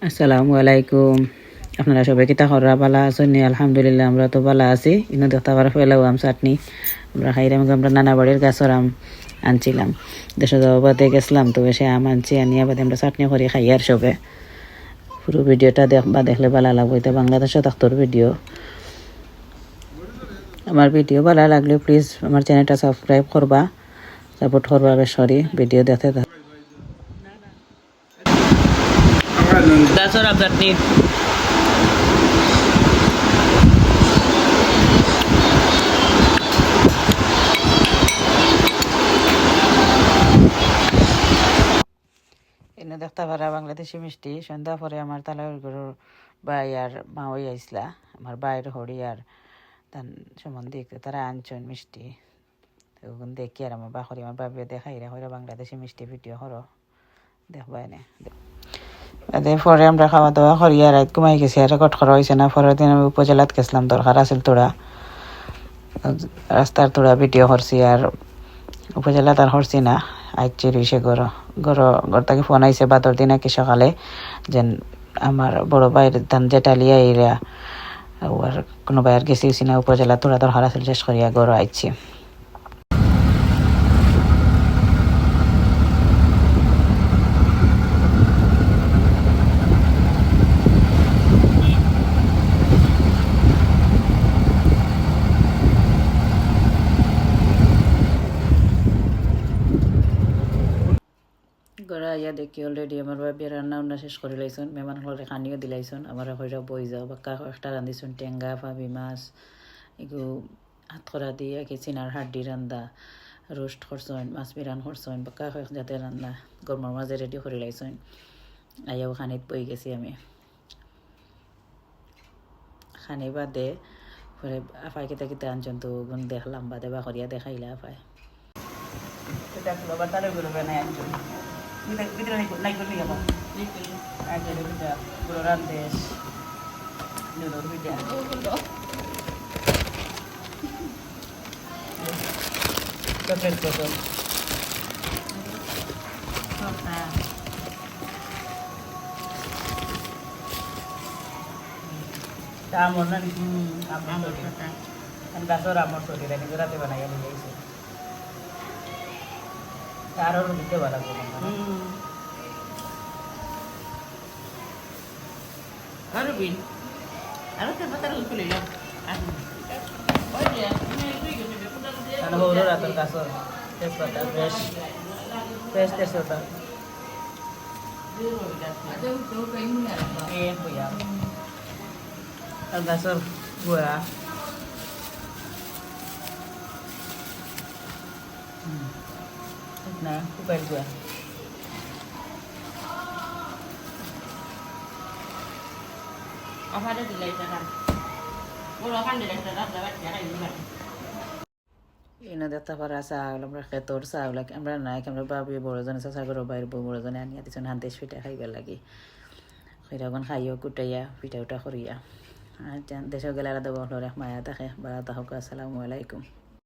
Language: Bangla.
আসসালামু আলাইকুম। আপনারা সবাই কিতা খরা ভালো আছেন? আলহামদুলিল্লাহ আমরা তো ভালো আছি। ইনো দেখতে পারা ফেলাও আম চাটনি আমরা খাইলাম। আমরা নানা বাড়ির গাছের আম আনছিলাম, দেশে যাওয়া বাদে গেছিলাম, তো সে আম আনছি, আনিয়া বাদে আমরা চাটনি করে খাই আর সবে। পুরো ভিডিওটা দেখলে ভালো লাগবে। এটা বাংলাদেশে ডাক্তার ভিডিও। আমার ভিডিও ভালো লাগলে প্লিজ আমার চ্যানেলটা সাবস্ক্রাইব করবা, সাপোর্ট করবা। সরি ভিডিও দেখতে গাছের আম চাটনি। এনে দেখতে পারা বাংলাদেশি মিষ্টি। সন্ধ্যা পরে আমার তালার গরুর ভাই আর মা ওই আইসলা, আমার বাইর হরি আর তার সম্বন্ধে তারা আনছেন মিষ্টি। তখন দেখি আর আমার বাহরি আমার বাবে দেখাই হইরা বাংলাদেশি মিষ্টি ভিডিও হরো দেখবা এনে। পরে আমরা খাওয়া দাওয়া করি আর রাত ঘুমাই গেছি, আর রেকর্ড করা হয়েছে না। পরের দিন আমি উপজেলাত গেছিলাম, দরকার আছিল তোরা রাস্তার তোরা ভিডিও করছি আর উপজেলাত আর করছি না। আইচি রইছে ঘর থেকে ফোন আইছে বাদর দিন কি সকালে, যে আমার বড় ভাইয়ের ধান যেটা লিয়া এরা আর কোনো ভাইয়ের গেছি না উপজেলা, তোরা দরকার আছিল শেষ করিয়া ঘর আইছি। ঘরে আইয়া দেখি অলরেডি আমার বাবি রান্না উন্না শেষ করে লাইছন, মেহমান হলে খানিও দিলাইছন। আমার হইরা বই যাও বাক্কা একটা রান্ধিছন, টেঙ্গা ফাবি মাছ এগুলো হাত করা দিয়ে কি চিনার হাড্ডি রান্দা রোস্ট করছেন, মাছ বিরান করছেন, বাক্কা যাতে রান্না গরমের মাঝে রেডি করে লাইছন। আইয়াও খানিত বই গেছি আমি। খানি বাদে পরে আফাই কিতা কিতা আনছেন তো দেখলাম, বাদে বা করিয়া দেখাইলা আফাই। Kita naik dulu ya, Pak. Ada beda beluran des. Dulu beda. Betul. Amor nan, amor kata. Kan kasur amor tu dia ni berat mana yang dia isi. Taruh lu gitu bala gua. Arvin, anak tu patah lu kuliah. Oh dia, ini itu juga dia. Anak baru datang kasur, tes pada fresh tes pada. Ada tu kain ni ada. Punya. Anak kasur gua. Nah, bukan gua. Apa ada di lain kan? Kalau kan di lain dapat ya ini kan. Ini দেখতে পারা চাউল আমরা খেতর চাউল আমরা নাই, আমরা বাবি বড়জনে চাচাগর বাইর বড়জনে আনিয়া দিচ্ছেন হান্তেশ পিঠা খাইবার লাগে। সেরকম খাইও কুটাইয়া পিঠা উঠা করিয়া আর দেশে গেলে আলাদা বহর এক মায়া থাকে। বাড়া তাহক। আসসালামু আলাইকুম।